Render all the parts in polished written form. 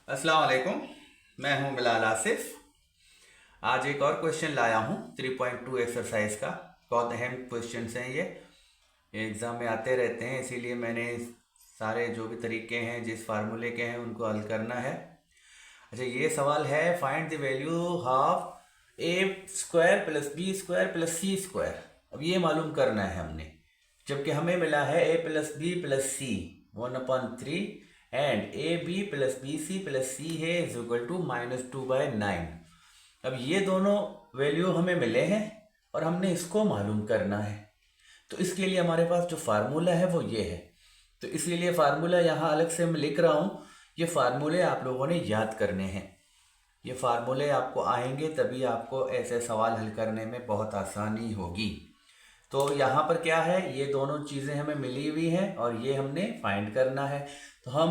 अस्सलाम वालेकुम। मैं हूं बिलाल आसिफ। आज एक और क्वेश्चन लाया हूं 3.2 एक्सरसाइज का। बहुत अहम क्वेश्चंस हैं ये एग्ज़ाम में आते रहते हैं, इसीलिए मैंने सारे जो भी तरीके हैं जिस फार्मूले के हैं उनको हल करना है। अच्छा, ये सवाल है find the value of a square plus B square plus C square. अब ये मालूम करना है हमने, जबकि हमें मिला है A plus B plus C 1/3 and A B plus B C plus C है इज इक्वल टू -2/9। अब ये दोनों वैल्यू हमें मिले हैं और हमने इसको मालूम करना है। तो इसके लिए हमारे पास जो फार्मूला है वो ये है। तो इसलिए फार्मूला यहाँ अलग से मैं लिख रहा हूँ। ये फार्मूले आप लोगों ने याद करने हैं। ये फार्मूले आपको आएंगे तभी आपको ऐसे सवाल हल करने में बहुत आसानी होगी। तो यहाँ पर क्या है, ये दोनों चीज़ें हमें मिली हुई हैं और ये हमने फाइंड करना है। तो हम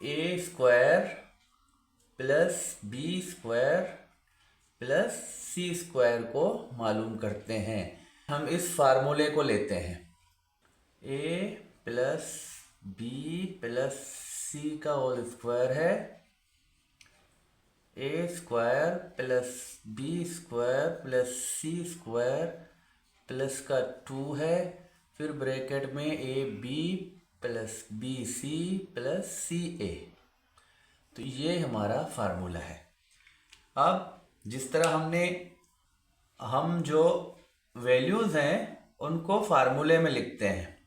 A square plus B square plus C square को मालूम करते हैं। हम इस फार्मूले को लेते हैं, A plus B plus C का होल स्क्वायर है A square plus B square plus C square plus का 2 है, फिर ब्रैकेट में A B plus B C plus C A. तो ये हमारा फार्मूला है। अब जिस तरह हम जो वैल्यूज़ हैं उनको फार्मूले में लिखते हैं।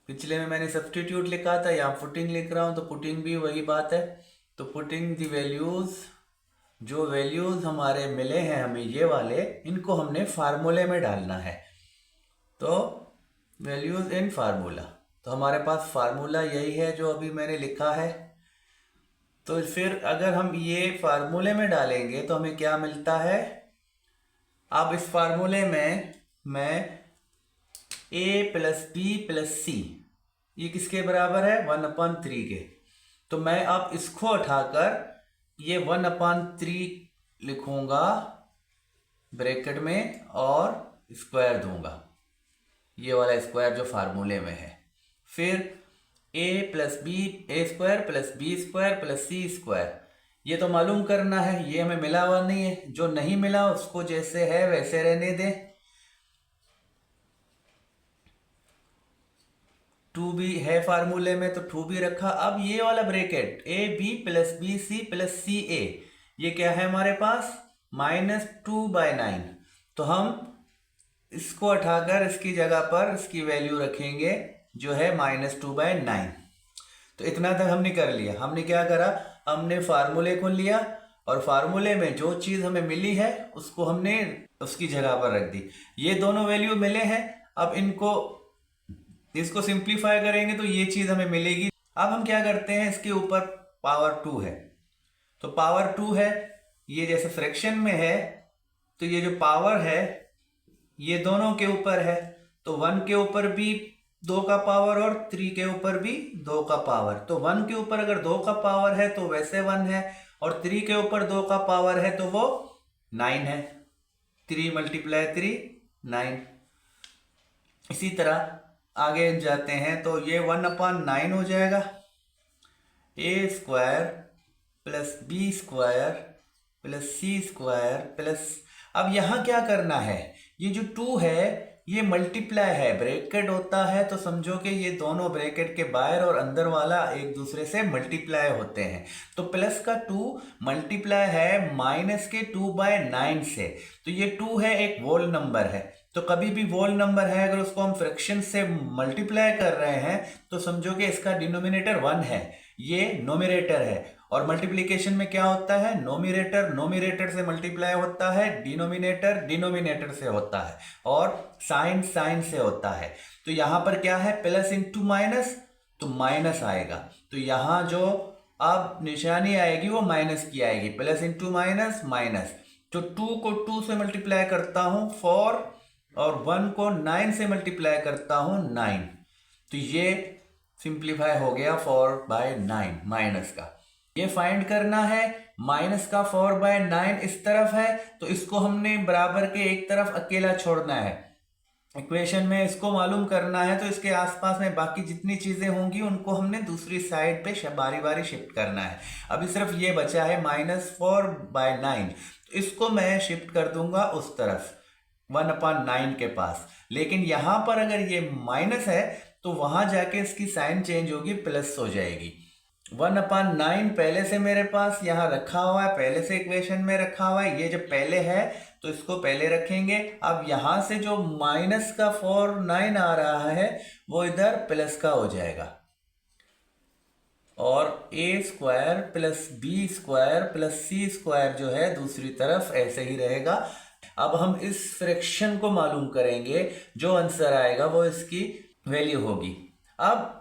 पिछले में मैंने सब्स्टिट्यूट लिखा था, यहाँ पुटिंग लिख रहा हूँ, तो पुटिंग भी वही बात है। तो पुटिंग दी वैल्यूज़, जो वैल्यूज़ हमारे मिले हैं हमें ये वाले, इनको हमने फार्मूले में डालना है। तो वैल्यूज़ इन फार्मूला, तो हमारे पास फार्मूला यही है जो अभी मैंने लिखा है। तो फिर अगर हम ये फार्मूले में डालेंगे तो हमें क्या मिलता है। अब इस फार्मूले में मैं ए प्लस बी प्लस सी, ये किसके बराबर है 1/3 के। तो मैं अब इसको उठाकर ये 1/3 लिखूंगा ब्रैकेट में और स्क्वायर दूंगा, ये वाला स्क्वायर जो फार्मूले में है। फिर A plus B, A square plus B square plus C square, ये तो मालूम करना है, ये हमें मिला हुआ नहीं है। जो नहीं मिला उसको जैसे है वैसे रहने दें। 2 भी है फार्मूले में तो 2 भी रखा। अब ये वाला bracket A B plus B C plus C A, ये क्या है हमारे पास -2/9। तो हम इसको हटाकर इसकी जगह पर इसकी वैल्यू रखेंगे जो है -2/9। तो इतना तक हमने कर लिया। हमने क्या करा, हमने फार्मूले को लिया और फार्मूले में जो चीज़ हमें मिली है उसको हमने उसकी जगह पर रख दी। ये दोनों वैल्यू मिले हैं। अब इसको सिंप्लीफाई करेंगे तो ये चीज़ हमें मिलेगी। अब हम क्या करते हैं, इसके ऊपर पावर 2 है, तो पावर 2 है, ये जैसे फ्रैक्शन में है तो ये जो पावर है ये दोनों के ऊपर है। तो 1 के ऊपर भी 2 का पावर और 3 के ऊपर भी 2 का पावर। तो 1 के ऊपर अगर 2 का पावर है तो वैसे 1 है, और 3 के ऊपर 2 का पावर है तो वो 9 है। 3 × 3 9। इसी तरह आगे जाते हैं तो ये 1/9 हो जाएगा। A square plus B square plus C square plus, अब यहाँ क्या करना है, ये जो 2 है ये मल्टीप्लाई है, ब्रैकेट होता है तो समझो कि ये दोनों ब्रैकेट के बाहर और अंदर वाला एक दूसरे से मल्टीप्लाई होते हैं। तो प्लस का 2 मल्टीप्लाई है माइनस के 2/9 से। तो ये 2 है, एक वोल नंबर है। तो कभी भी वोल नंबर है अगर उसको हम फ्रैक्शन से मल्टीप्लाई कर रहे हैं तो समझो कि इसका डिनोमिनेटर 1 है, ये नोमिनेटर है। और मल्टीप्लिकेशन में क्या होता है, नोमिनेटर नोमिनेटर से मल्टीप्लाई होता है, डिनोमिनेटर डिनोमिनेटर से होता है, और साइन साइन से होता है। तो यहाँ पर क्या है, प्लस इंटू माइनस, तो माइनस आएगा। तो यहाँ जो अब निशानी आएगी वो माइनस की आएगी, प्लस इंटू माइनस माइनस। तो 2 को 2 से मल्टीप्लाई करता हूँ 4, और 1 को 9 से मल्टीप्लाई करता हूँ 9। तो ये सिंप्लीफाई हो गया 4/9 माइनस का। ये फाइंड करना है, माइनस का 4/9 इस तरफ है तो इसको हमने बराबर के एक तरफ अकेला छोड़ना है। इक्वेशन में इसको मालूम करना है तो इसके आसपास में बाकी जितनी चीज़ें होंगी उनको हमने दूसरी साइड पे बारी बारी शिफ्ट करना है। अभी सिर्फ ये बचा है -4/9, तो इसको मैं शिफ्ट कर दूंगा उस तरफ 1/9 के पास। लेकिन यहां पर अगर ये माइनस है तो वहां जाके इसकी साइन चेंज होगी, प्लस हो जाएगी। 1/9 पहले से मेरे पास यहाँ रखा हुआ है, पहले से इक्वेशन में रखा हुआ है। ये जब पहले है तो इसको पहले रखेंगे। अब यहां से जो माइनस का 4/9 आ रहा है वो इधर प्लस का हो जाएगा, और a² plus b² plus c² जो है दूसरी तरफ ऐसे ही रहेगा। अब हम इस फ्रैक्शन को मालूम करेंगे, जो आंसर आएगा वो इसकी वैल्यू होगी। अब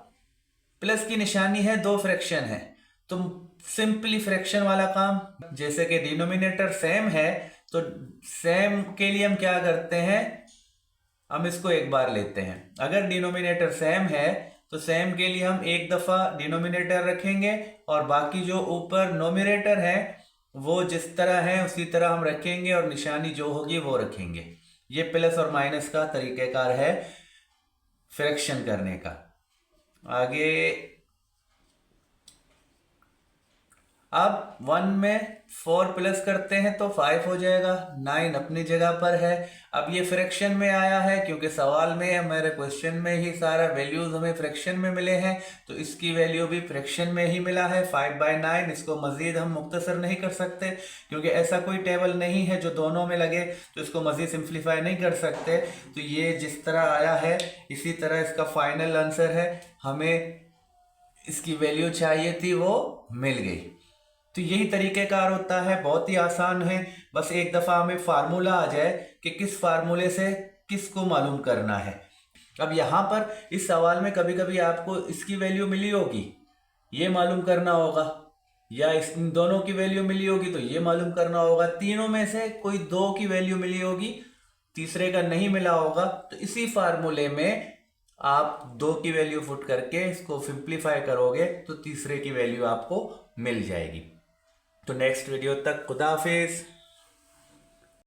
प्लस की निशानी है, दो फ्रैक्शन है, तो सिंपली फ्रैक्शन वाला काम, जैसे कि डिनोमिनेटर सेम है तो सेम के लिए हम क्या करते हैं, हम इसको एक बार लेते हैं। अगर डिनोमिनेटर सेम है तो सेम के लिए हम एक दफा डिनोमिनेटर रखेंगे और बाकी जो ऊपर नोमिनेटर है वो जिस तरह है उसी तरह हम रखेंगे और निशानी जो होगी वो रखेंगे। ये प्लस और माइनस का तरीकेकार है फ्रैक्शन करने का। आगे अब 1 में 4 प्लस करते हैं तो 5 हो जाएगा, 9 अपनी जगह पर है। अब ये फ्रैक्शन में आया है क्योंकि सवाल में हमारे क्वेश्चन में ही सारा वैल्यूज हमें फ्रैक्शन में मिले हैं, तो इसकी वैल्यू भी फ्रैक्शन में ही मिला है 5/9। इसको मजीद हम मुख्तसर नहीं कर सकते क्योंकि ऐसा कोई टेबल नहीं है जो दोनों में लगे, तो इसको मजीद सिंप्लीफाई नहीं कर सकते। तो ये जिस तरह आया है इसी तरह इसका फाइनल आंसर है। हमें इसकी वैल्यू चाहिए थी, वो मिल गई। तो यही तरीक़ेकार होता है, बहुत ही आसान है। बस एक दफ़ा हमें फार्मूला आ जाए कि किस फार्मूले से किसको मालूम करना है। अब यहाँ पर इस सवाल में कभी कभी आपको इसकी वैल्यू मिली होगी, ये मालूम करना होगा, या इन दोनों की वैल्यू मिली होगी तो ये मालूम करना होगा। तीनों में से कोई दो की वैल्यू मिली होगी, तीसरे का नहीं मिला होगा, तो इसी फार्मूले में आप 2 की वैल्यू पुट करके इसको सिंप्लीफाई करोगे तो तीसरे की वैल्यू आपको मिल जाएगी। तो नेक्स्ट वीडियो तक खुदा हाफिज।